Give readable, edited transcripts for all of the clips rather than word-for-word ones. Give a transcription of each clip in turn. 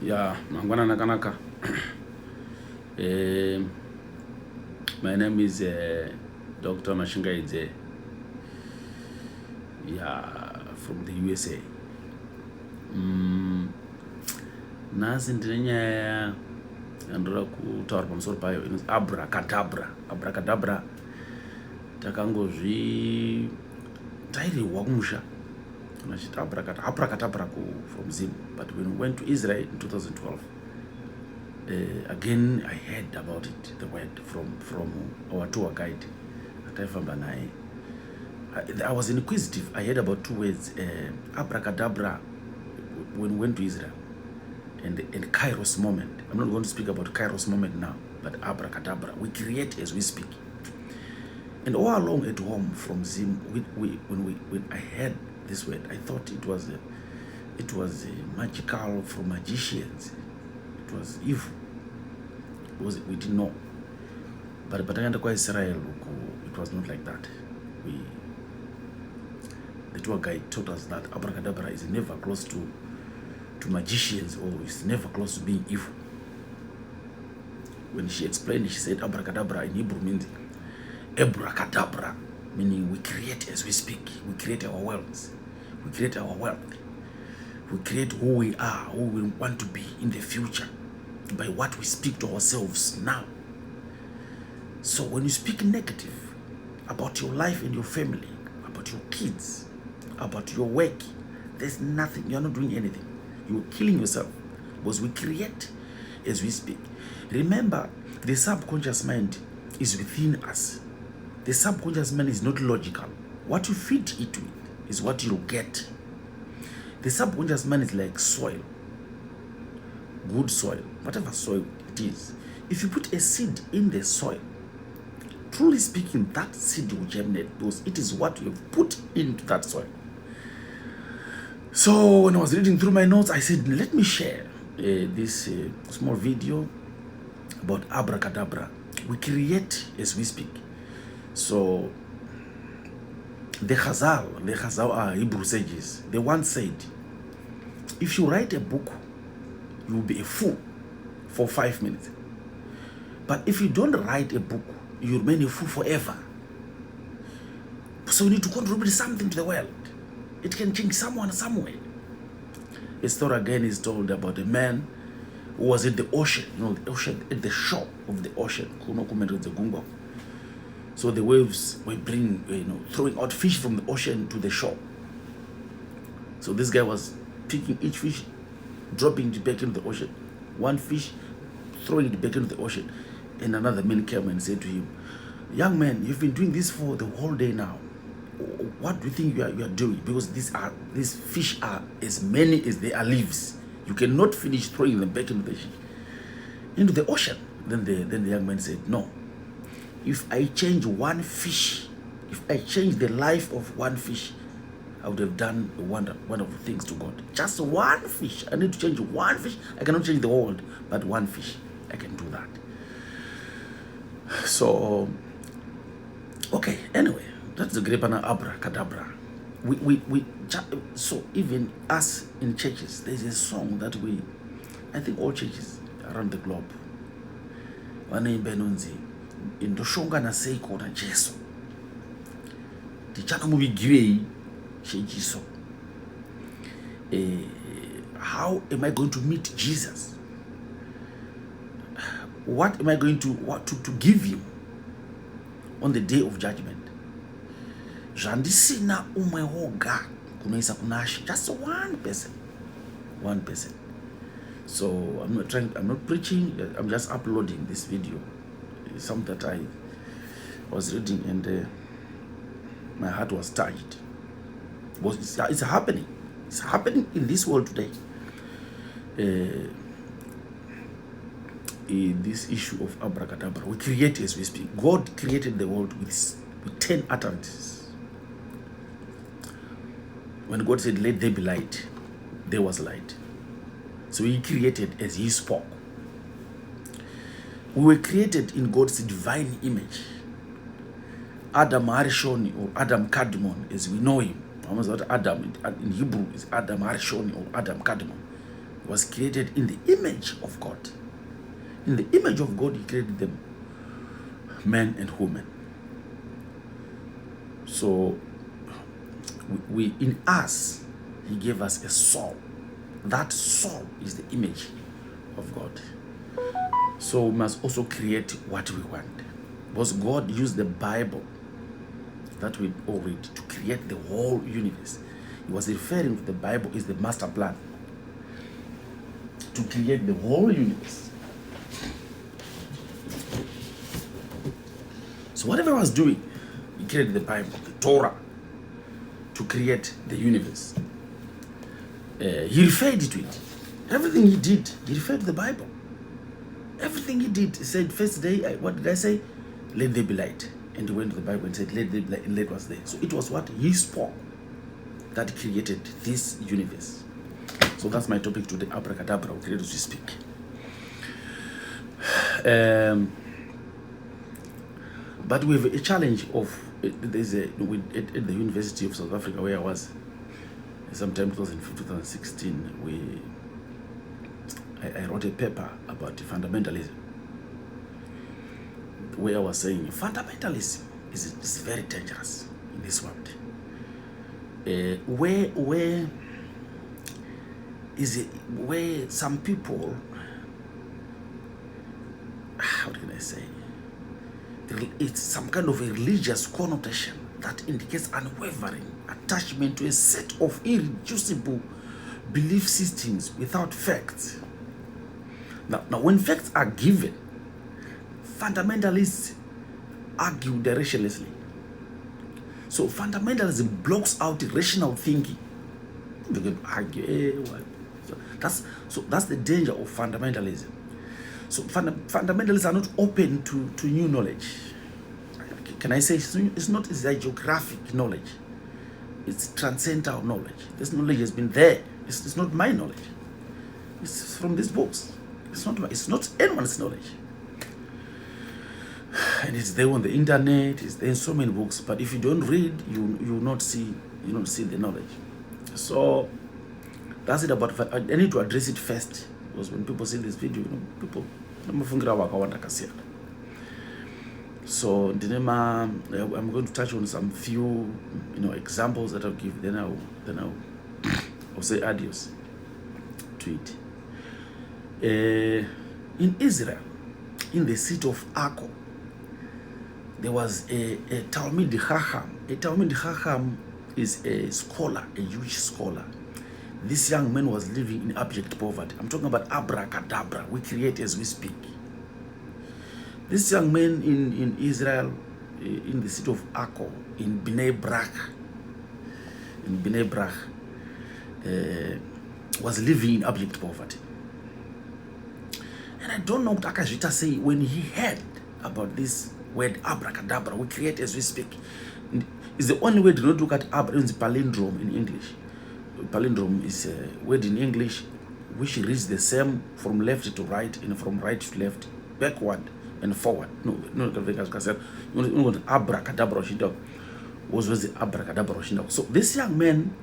Yeah, Mangwana Nakanaka. My name is Dr. Mashinga. Yeah, from the USA. Nasi ndinenya andora kutaura pamusoro payo inonzi abracadabra. Takangozvi tairihwa kumusha machiti abracadabra from Zim, but when we went to Israel in 2012, again I heard about it, the word from our tour guide. I was inquisitive. I heard about two words, abracadabra when we went to Israel, and Kairos moment. I'm not going to speak about Kairos moment now, but abracadabra, we create as we speak. And all along at home from Zim, when I heard this word, I thought it was magical from magicians. It was evil. We didn't know. But Israel, it was not like that. The tour guide taught us that abracadabra is never close to magicians, or is never close to being evil. When she explained it, she said abracadabra in Hebrew means Abracadabra, meaning we create as we speak. We create our worlds. We create our wealth. We create who we are, who we want to be in the future by what we speak to ourselves now. So when you speak negative about your life and your family, about your kids, about your work, there's nothing. You're not doing anything. You're killing yourself, because we create as we speak. Remember, the subconscious mind is within us. The subconscious mind is not logical. What you feed it with is what you'll get. The subconscious mind is like soil, good soil, whatever soil it is. If you put a seed in the soil, truly speaking, that seed will germinate, because it is what you have put into that soil. So when I was reading through my notes, I said, let me share this small video about abracadabra. We create as we speak. So the Chazal are Hebrew sages. They once said, if you write a book, you will be a fool for 5 minutes. But if you don't write a book, you remain a fool forever. So you need to contribute something to the world. It can change someone somewhere. A story again is told about a man who was at the ocean, the ocean, at the shore of the ocean. So the waves were throwing out fish from the ocean to the shore. So this guy was picking each fish, dropping it back into the ocean. One fish, throwing it back into the ocean. And another man came and said to him, young man, you've been doing this for the whole day now. What do you think you are doing? Because these fish are as many as they are leaves. You cannot finish throwing them back into the ocean. Then the young man said, no. If I change one fish, if I change the life of one fish, I would have done wonderful things to God. Just one fish. I need to change one fish. I cannot change the world, but one fish, I can do that. So, okay, anyway, that's the great abracadabra. So even us in churches, there's a song that I think all churches around the globe, indoshongana seiko na Jesu tichana mubigirei shejiso. How am I going to meet Jesus? What am I going to give him on the day of judgment? Jandisina umwehoga kunaisa kunashi, just one person. So I'm not preaching, I'm just uploading this video. It's something that I was reading, and my heart was touched. It's happening. It's happening in this world today. In this issue of abracadabra, we create as we speak. God created the world with 10 utterances. When God said, let there be light, there was light. So he created as he spoke. We were created in God's divine image. Adam Harishoni, or Adam Kadmon, as we know him. Adam in Hebrew is Adam Harishoni, or Adam Kadmon. was created in the image of God. In the image of God, he created them, men and women. So we in us, he gave us a soul. That soul is the image of God. So we must also create what we want. Because God used the Bible that we all read to create the whole universe. He was referring to the Bible as the master plan to create the whole universe. So whatever he was doing, he created the Bible, the Torah, to create the universe. He referred to it. Everything he did, he referred to the Bible. Everything he did, he said, first day, what did I say? Let there be light. And he went to the Bible and said, let there be light, and light was there. So it was what he spoke that created this universe. So that's my topic today, Abracadabra, we create as we speak. But we have a challenge of, there's a, at the University of South Africa where I was, sometime 2015, 2016, I wrote a paper about fundamentalism, where I was saying fundamentalism is very dangerous in this world. Where is it? Where some people, how can I say? It's some kind of a religious connotation that indicates unwavering attachment to a set of irreducible belief systems without facts. Now when facts are given, fundamentalists argue directionlessly. So fundamentalism blocks out rational thinking. They can argue. So that's the danger of fundamentalism. So fundamentalists are not open to new knowledge. Can I say it's not geographic knowledge? It's transcendental knowledge. This knowledge has been there. It's not my knowledge. It's from these books. It's not anyone's knowledge. And it's there on the internet. It's there in so many books. But if you don't read, you will not see. You don't see the knowledge. So that's it about. I need to address it first, because when people see this video, people. So I'm going to touch on some few examples that I'll give. Then I'll say adios to it. In Israel, in the city of Akko, there was a Talmid Chacham. A Talmid Chacham is a scholar, a Jewish scholar. This young man was living in abject poverty. I'm talking about Abracadabra. We create as we speak. This young man in Israel, in the city of Akko, in Bnei Brak, was living in abject poverty. And I don't know what Akashvita say when he heard about this word Abracadabra. We create as we speak. It's the only way to not look at Abra. It's palindrome in English. Palindrome is a word in English which reads the same from left to right and from right to left, backward and forward. Abracadabra was the Abracadabra. So this young man,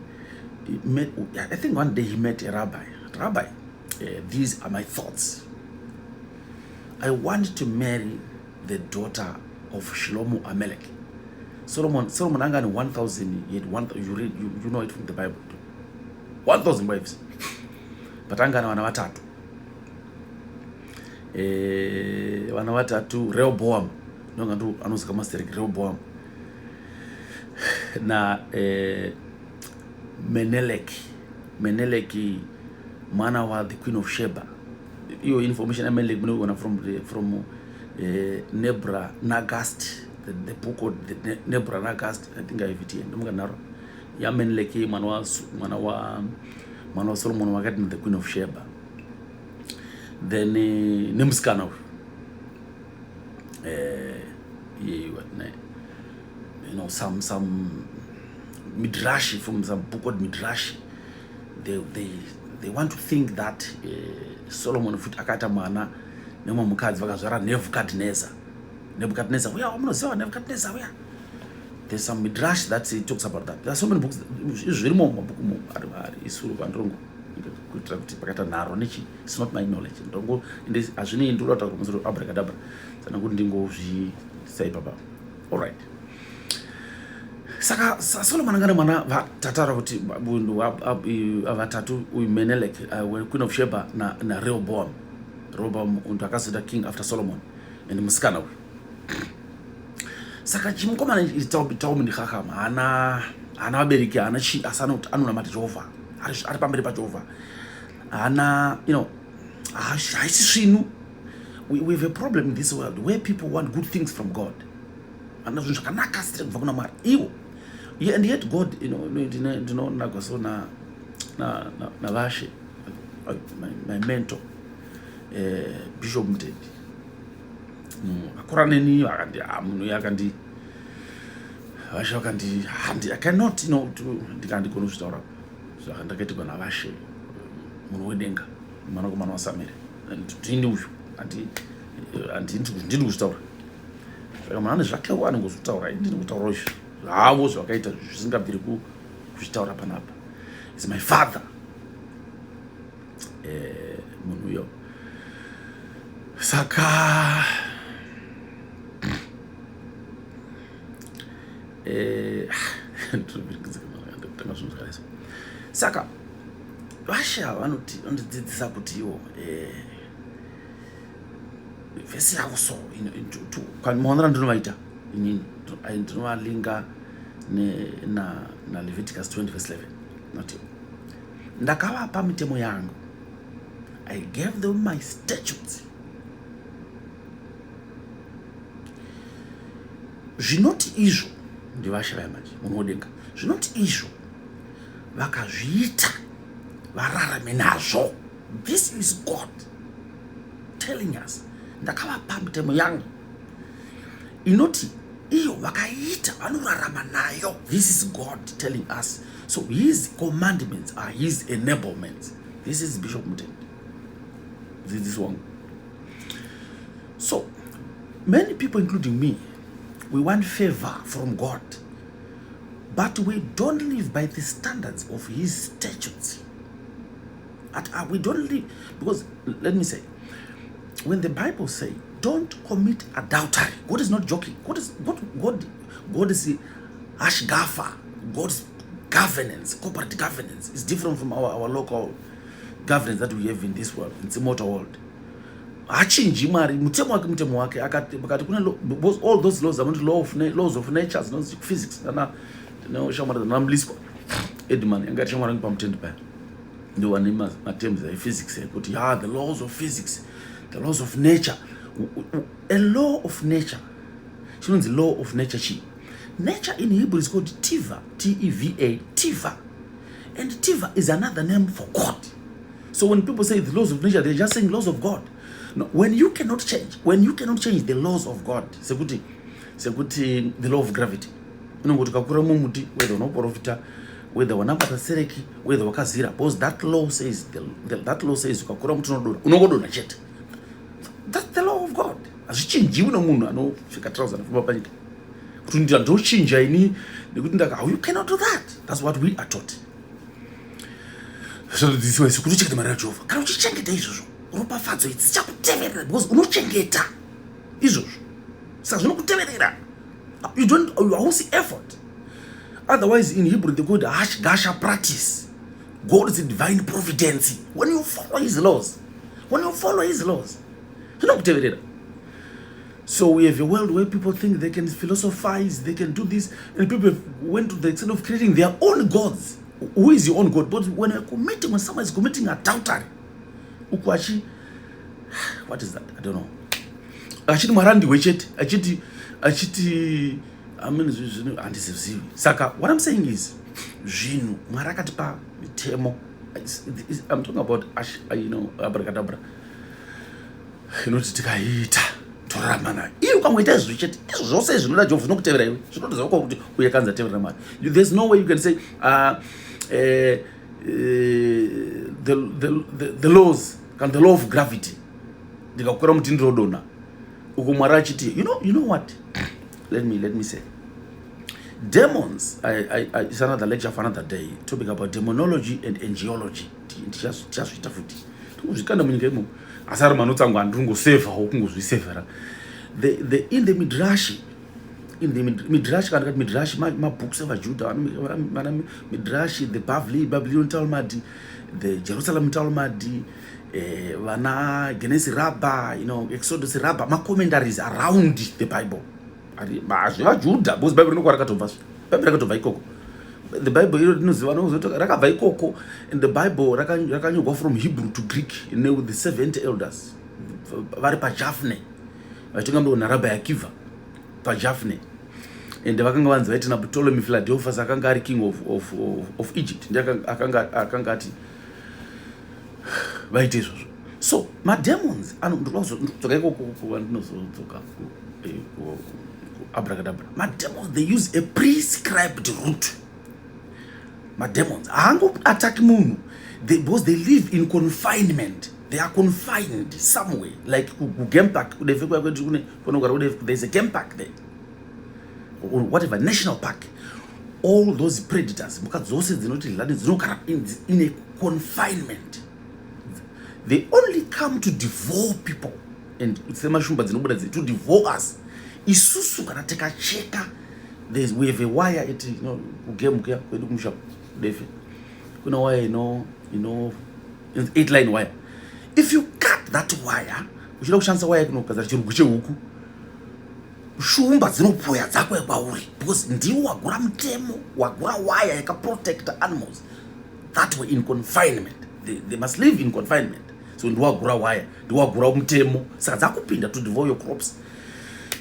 met, I think one day he met a rabbi. Rabbi, these are my thoughts. I want to marry the daughter of Shlomo Amelech. Solomon Angan 1,000. He had 1,000. You read, you know it from the Bible. 1,000 wives. But Angana wanawatatu. Wanawatatu Rehoboam. Nonga ndu anusa kama steri Rehoboam. Na Meneleki mwana wa the Queen of Sheba. Your information Amelech from Nebra Nagast, the book of the Nebra Nagast. I think I have it here. Meneleki mwana Solomon wakati the Queen of Sheba. Then Nemskana. Some Midrashi from some book called Midrashi. They want to think that Solomon fut akata mana nema mukadzi vakazvara Nebuchadnezzar. Where I'm not saying Nebuchadnezzar where. There's some midrash that talks about that. There are so many books. It's really more book. kuitira kuti pakaita nharo nechi, it's not my knowledge. Ndongo hazvinei ndoda kutaura kumusoro abracadabra sana kuti ndingozvisai papa. All right. Saka Solomon angana mwana vatataura kuti bundu vatatu uyu Menelik, queen of Sheba na Rehoboam. Rehoboam undu akazita king after Solomon and musikana uyu. Saka chimukomana itaumini khakama ana vabereki ana asana kuti anonamata Jehovah, ari pamberi paJehovah, ana haisi svinhu. We have a problem in this world where people want good things from God. And zvinhu zvakanaka straight kubva kuna Mwari iwo. And yet God, ndinoona so na Vashe, my mentor, Bishop Mtendi. Akura neni munhu yakandi Vashe wakandi I cannot ndikandikona kuzvitaura zvakandakaita kuna Vashe munhu wedenga mwanakomana waSamueri. Ndini uyu ndiri kuzvitaura. Saka munhu ane zvake anongozvitaura, ndiri kutaura izvo zvavo zvakaita zvisingabviri kuzvitaura panapa. Is my father. Munhu uyo. Saka saka Vasha vanodzidzisa kuti iwo vhesi yavo so maonera ndinovaita inini ndinovalinga na Leviticus 20 verse 11 nati ndakavapa mitemo yangu, I gave them my statutes. Zvinoti izvo ndivasha vamanje munhu wodenga, zvinoti izvo vakazviita vararame nazvo. This is God telling us ndakavapa mitemo yangu inoti iyo vakaita vanorarama nayo. This is God telling us. So his commandments are his enablements. This is Bishop Mtendi. This is one. So many people, including me, we want favor from God, but we don't live by the standards of his statutes. We don't live, because let me say, when the Bible says don't commit adultery, God is not joking. God is Ashgafa. God's governance, corporate governance, is different from our local governance that we have in this world, in the mortal world. Achinji mari mutemo wake akati kuna all those laws, laws of nature, physics na shamara na mlispo Edman ngati shamara ngipa Mtendi pa ndo wanima terms of physics kuti the laws of physics, the laws of nature. A law of nature, the law of nature. Nature in Hebrew is called Tiva, T-E-V-A, Tiva. And Tiva is another name for God. So when people say the laws of nature, they're just saying laws of God. No, when you cannot change the laws of God, the law of gravity. Whether no profita, whether wanapata sereki, whether wakazira, because that law says ukakura mtu unogodona chete. That's the law of God. Azichinjiwe no munhu anofika trouser na panyika. Kuti ndochinja ini nekuti ndaka, you cannot do that. That's what we are taught. So this way kuti chekete mari yaJehovah. Kana uchichengeta izvozvo, unopafadzo idzi chakuteverera because unochengeta izvozvo. Saka zvinokuteverera. You see effort. Otherwise in Hebrew they call it Hashgasha practice. God's divine providence. When you follow his laws. So we have a world where people think they can philosophize, they can do this, and people went to the extent of creating their own gods. Who is your own God? But when someone is committing adultery, what is that? I don't know. Saka, what I'm saying is, I'm talking about Abracadabra. Toramana. There's no way you can say the laws and the law of gravity. You know what? Let me say. Demons, it's another lecture for another day, talking about demonology and angelology. tichazviita futi tikuzvikanda munyika imomo asi ari manotsangu andingosevhawo kungozvisevhera in the midrash kana kati midrash mabooks evajudha vana midrash, the Babylon Talmud, the Jerusalem Talmud, vana Genesis Rabbah, Exodus Rabbah, commentaries around the Bible. Vajudha because Bible rakatobva ikoko. The Bible rakabva ikoko, and the Bible rakanyogwa from Hebrew to Greek with the 70 elders vari paJavne vachingamboona Rabbi Akiva paJavne, and vakanga vanzi vaiti naPtolemy Philadelphus akanga ari king of Egypt akanga ati vaite izvozvo. So mademons ndodzoka ikoko vandinozodzoka Abracadabra. Mademons, they use a prescribed route. Mademons haango attack munhu because they live in confinement. They are confined somewhere, like game park. There's a game park there, or whatever, national park. All those predators, because those in a confinement. They only come to devour people, and to devour us. Isusu kana tekacheka. We have a wire at game kuna wire, 8-line wire. If you cut that wire, uchida kushandisa wire kunokaza chirungu chehuku, shumba dzinopoya dzakwe kwauri, because ndiwo wagura mutemo, wagura wire yakaprotect animals that were in confinement. They must live in confinement. So ndiwo wagura wire, ndiwo wagura mutemo, saka dzakupinda to devour your crops.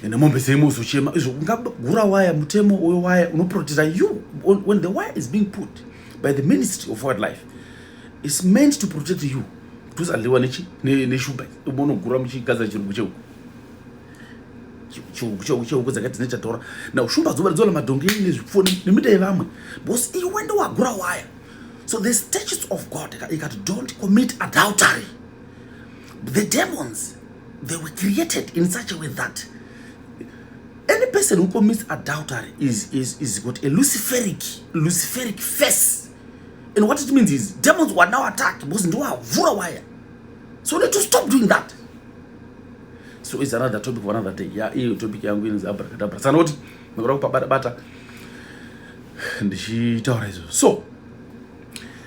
And mombe semo zochema izvo ungagura wire mutemo uyo wire unoprotect you. When the wire is being put by the Ministry of Wildlife, it's meant to protect you. Tuzaliwa neshuba unogura muchigaza chirungu chehuku dzakati dzinechatora. Now shumba dzola madhongi nezvipfoni nemita yevamwe, because iwe wende wagura wire. So the statutes of God don't commit adultery. The demons, they were created in such a way that any person who commits adultery is got a luciferic face. And what it means is demons were now attacked because they were vura wire. So they need to stop doing that. So it's another topic for another day. Yeah, hiyo topic yangu ni Abracadabra. Sanoti mabara kupabata ndishitaura izvo. So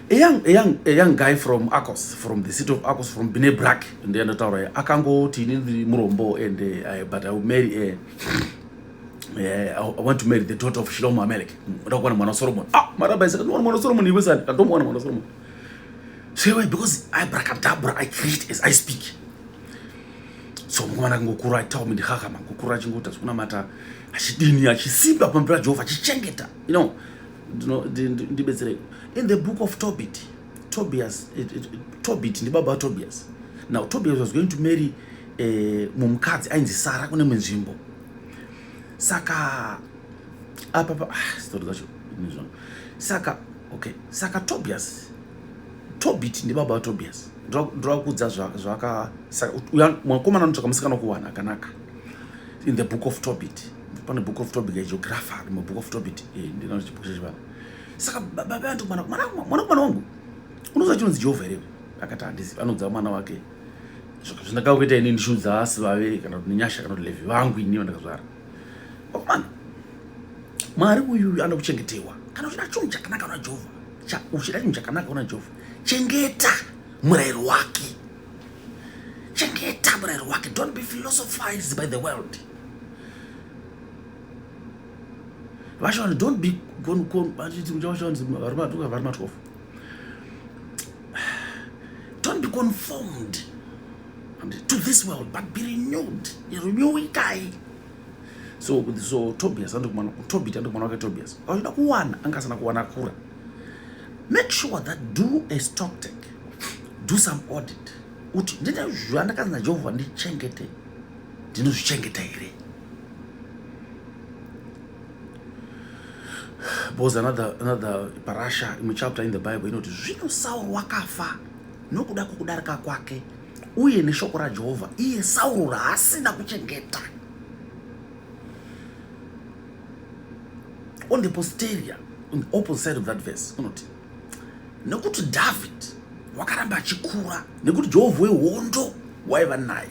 a young guy from Akos, from the city of Akos, from Bnei Brak, and the Taura, akangoti ni murombo, and but I will marry I want to marry the daughter of Shlomo Amelech. I don't want Solomon. Maraba said, I don't want Solomon. I don't want Solomon. So why? Because Abracadabra, I create as I speak. So mwana ngokura tell me the hakama ngokura chingota kuna mata ashidini achisimba pambira Jehova chichengeta. In the book of Tobit, Tobit ndi baba Tobias. Now Tobias was going to marry mumkadzi ainzi Sara kune mwenzimbo. Saka story zacho Saka okay, Saka Tobit ndi baba Tobias. Draw kudza zvaka mwakomana anotsvaka musikana kuwana akanaka. In the book of Tobit, pane book of Tobit, a geographer in the book of Tobit, ndina chibuku chechivana. Saka baba vantu mwana wangu unoza chinonzi Jehovha here akati handisi anodza mwana wake zvindaka kuita ini ndishudza asi vave kana kuti nyasha kana kuti Levi vangu ini vandakazvara. Mwana Mwari uyu anokuchengetewa kana uchida chinhu chakanaka una Jehovha, uchida chinhu chakanaka una Jehovha, chengeta murayiro wake, chengeta murayiro wake. Don't be philosophized by the world. Don't be don't be conformed to this world, but be renewed. Renewing guy. So Tobias and Tobit and Tobias. Make sure that do a stock take, do some audit. Was another parasha in chapter in the Bible, zvino Saul wakafa nokuda kukudarika kwake uye neshoko raJehovha iye Saul haasina kuchengeta. On the opposite side of that verse, nokuti David wakaramba achikura nekuti Jehovha wehondo waiva naye.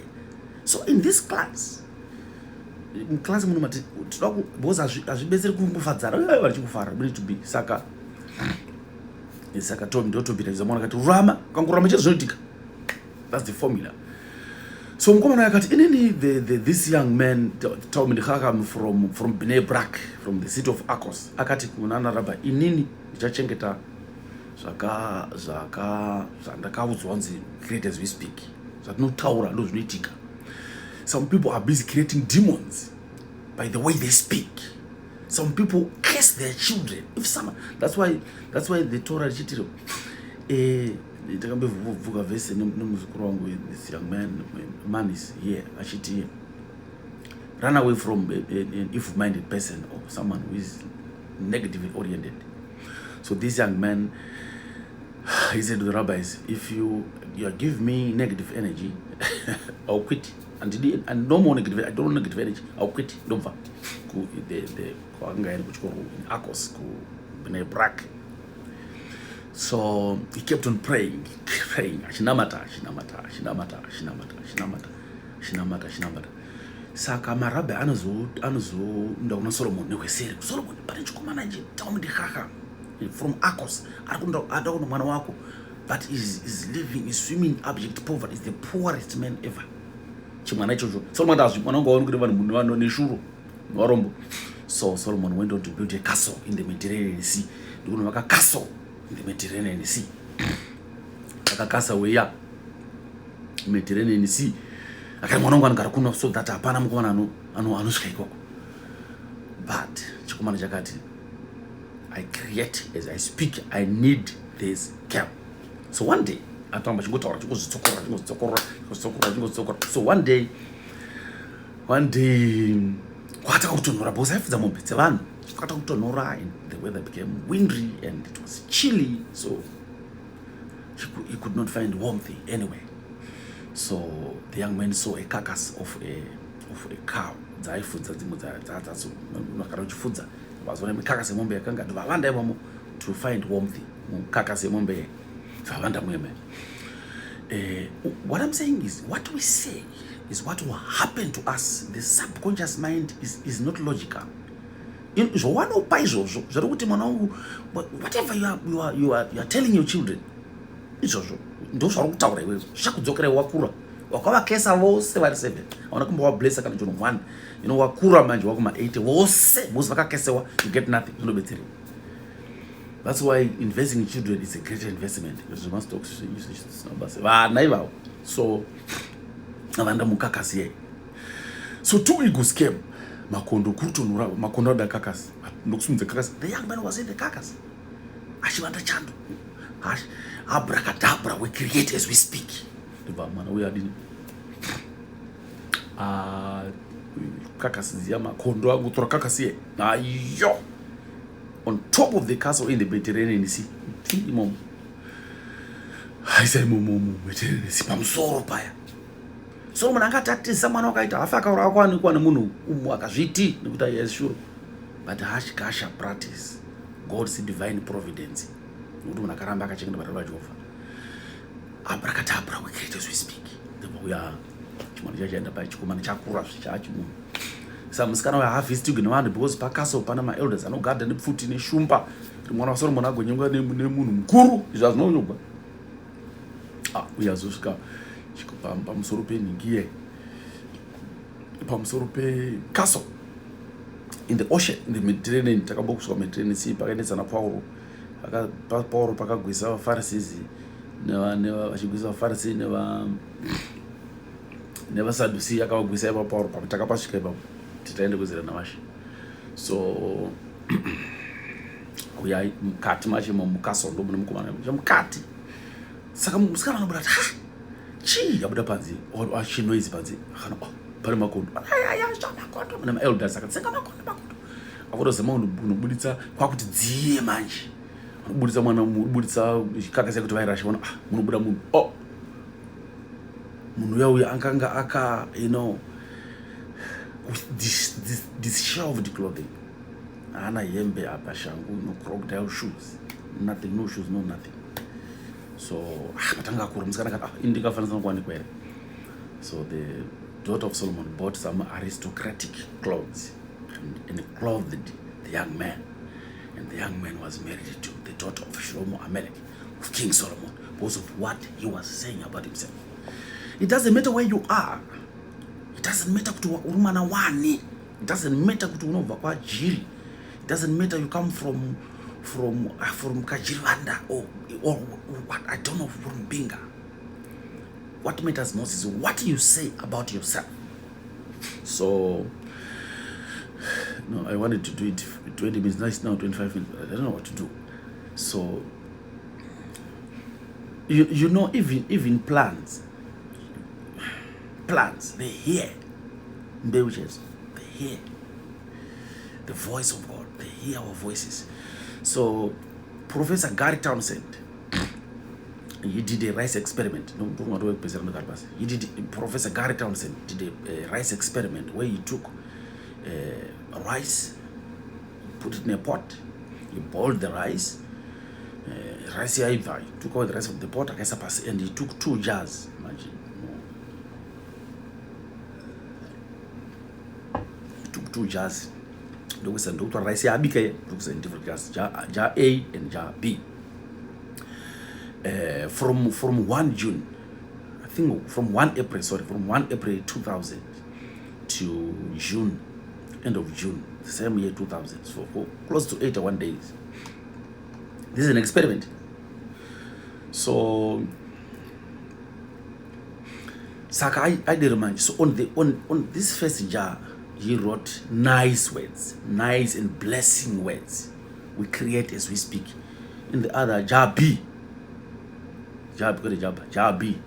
So in this class, class muno mati because azvibetseri kungofadzana vachikufara we need to be saka Tom ndotobita zamona kati rama kangurama chete zvinoitika. That's the formula. So mukomana yakati inini this young man told me from Bnei Brak, from the city of Akos, akati kunana rabba inini ndichachengeta zvandakaudzwa nzi create as we speak, zvatinotaura ndo zvinoitika. Some people are busy creating demons by the way they speak. Some people curse their children. If someone, that's why the Torah chitiro takambevuka vese nomuzukuru wangu, this young man is here achiti run away from an evil-minded person or someone who is negatively oriented. So this young man, he said to the rabbis, if you give me negative energy, I'll quit. And no more negative. I don't want negative energy. I'll quit. Don't va. The Akos, Bnei Brak. So he kept on praying. Shinamata. Saka marabe anazo ndauna Solomon nekweseri. Solomon pane chikomana nje taumdi kaka from Akos. Adakuno mwana wako, but is living, is swimming in abject poverty. Is the poorest man ever. Chimwana ichocho. Solomon does mwana wangu kuti vanhu vano neshuro warombo. So Solomon went on to build a castle in the Mediterranean Sea. Ndikuno vaka castle in the Mediterranean Sea. Vaka castle weya Mediterranean Sea. Akati mwana wangu anogara kuno so that hapana mukomana anosvika ikoko. But chikomana chakati, I create as I speak. I need this camp. So one day, so one day, and the weather became windy and it was chilly, so he could not find warmth anywhere. So the young man saw a carcass of a cow. To find warmth. What I'm saying is, what we say is what will happen to us. The subconscious mind is not logical. Whatever you are telling your children, wakavakesa vose vari 7 aona kumba wablessa kana chono 1 wakura manje wakuma 80 vose vakakesewa, you get nothing. That's why investing in children is a great investment. You must talk to so avanda mukakasi ye. So 2 eagles came. Makondo kutonura makondo da kakas. Ndokusumze kakas. The young man was in the kakas. Ashivanda chando. Abracadabra, we create as we speak. We are in kakas ziyama kondo wangu tora kakas ye. Ayo. On top of the castle in the Mediterranean Sea. I said, Mediterranean Sea, pamusoro paya. Solomon angatatiza mwana wakaita afaka urakwani kwa munhu akazviti nekuti yes sure. But kasha practice God's divine providence. Nekuti munhu akaramba akachengeta bata raJehovha. Abracadabra, we create as we speak. We are chimwana chachaenda pa chikomana chakura zvichachi munhu. Samusikana wa harvest ginowana because pakaso pana ma elders anogada nepfuti neshumba. Mwana wa Solomon agonyonga nemunhu mukuru izvo zvinonyogwa. Uyazosvika pamusoro peningiye pamusoro castle in the ocean, in the Mediterranean. Takabokusvika Mediterranean Sea pakaendesa naPauro. Pauro pakagwisa vaFarisi vachigwisa vaFarisi nevaSadhusi akavagwisa ipaPauro. Takapasvika ipapo titaende kuzera namashi. So uya mukati macho mukastle ndo mune mukomana mukati. Saka musikana anobuda chi yabuda panzi achinoizi panzi akana pari makondo makondo mune elders akatsenga makondo akodozama unobuditsa kwakuti dziye manje unobuditsa mwana unobuditsa kakase kuti vairasha vona munobuda munhu munhu uya anganga aka with this shelved clothing, ana hembe apa shangu, no crocodile shoes, nothing, no shoes, no nothing. So patanga kuru musikana kati indikafanisa kwani kwere. So the daughter of Solomon bought some aristocratic clothes and clothed the young man. And the young man was married to the daughter of Shlomo Amelech, of King Solomon, because of what he was saying about himself. It doesn't matter where you are. It doesn't matter kutu urumana wani. It doesn't matter kutu unova kwa jiri. It doesn't matter you come from Kajirwanda or what, I don't know, from Binga. What matters most is what you say about yourself. So, no, I wanted to do it 20 minutes. Now it's now 25 minutes. I don't know what to do. So, you know, even plants, they hear, bewitches, they hear the voice of God. They hear our voices. So, Professor Gary Townsend, he did a rice experiment. Professor Gary Townsend did a rice experiment where he took rice, put it in a pot, he boiled the rice, rice he took all the rest of the pot, and he took 2 jars. Imagine. He took 2 jars. Rice in different jars, jar A and jar B. From 1 June, I think from 1 April 2000 to June, end of June, same year 2000, so for close to 81 days. This is an experiment. So, Saka, I did remind you. So on this first jar, he wrote nice words, nice and blessing words. We create as we speak. In the other jar B, jar B,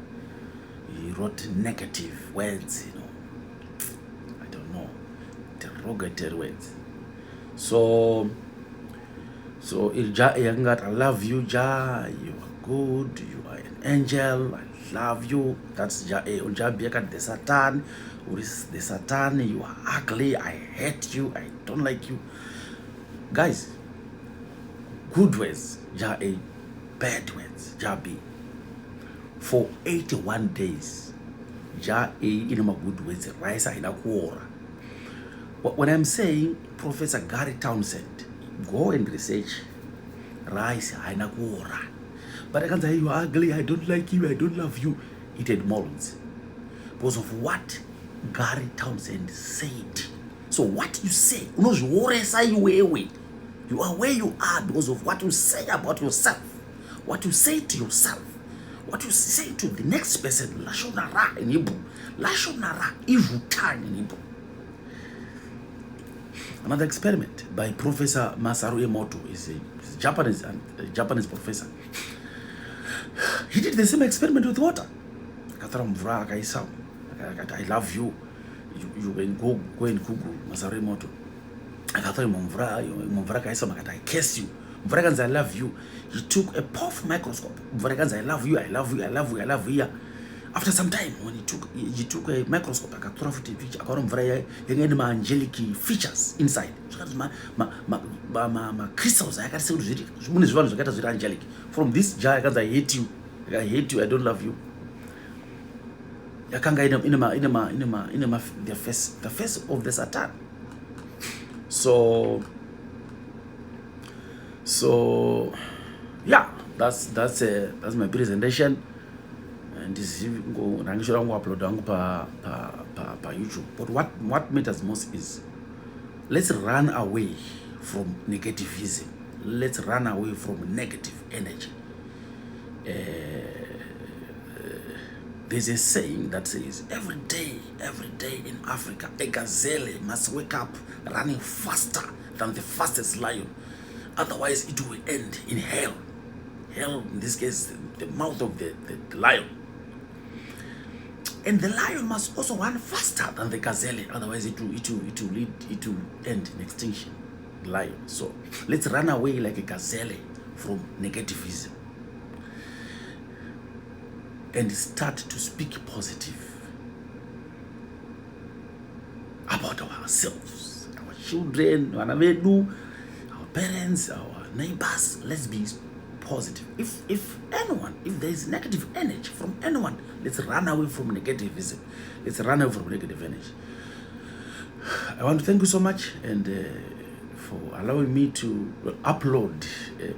he wrote negative words, you know. I don't know, derogatory words. So jar A, I love you, jar. You are good. You are an angel. I love you. That's jar A. On jar B, the Satan. Who is the Satan? You are ugly. I hate you. I don't like you. Guys, good words, jar A. Bad words, jar B. For 81 days, jar A in my good words, rice in a quarter. When I'm saying Professor Gary Townsend, go and research rice in a quarter. But I can't say you are ugly, I don't like you, I don't love you. It had molds because of what Gary Townsend said. So what you say, you are where you are because of what you say about yourself, what you say to yourself, what you say to the next person. Lashonara in Hebrew, Lashonara Ivutan in Hebrew. Another experiment by Professor Masaru Emoto, is a Japanese professor. He did the same experiment with water. I love you. You can go and Google Masaru Emoto. I curse you. I love you. He took a puff microscope. I love you. I love you. I love you. I love you. After some time, when he took a microscope, I got angelic features inside. Crystals. I can say angelic. From this jar, I hate you. I hate you. I don't love you. I can't get in the face of the Satan. So yeah, that's my presentation. And this is go upload pa YouTube. But what matters most is let's run away from negativism. Let's run away from negative energy. There's a saying that says every day in Africa, a gazelle must wake up running faster than the fastest lion. Otherwise, it will end in hell. Hell, in this case, the mouth of the lion. And the lion must also run faster than the gazelle. Otherwise, it will end in extinction. The lion. So let's run away like a gazelle from negativism and start to speak positive about ourselves, our children, our parents, our neighbors. Let's be positive. If there is negative energy from anyone, let's run away from negativism. Let's run away from negative energy. I want to thank you so much and for allowing me to upload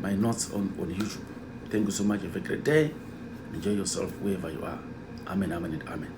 my notes on YouTube. Thank you so much. Have a great day. Enjoy yourself wherever you are. Amen, amen, and amen.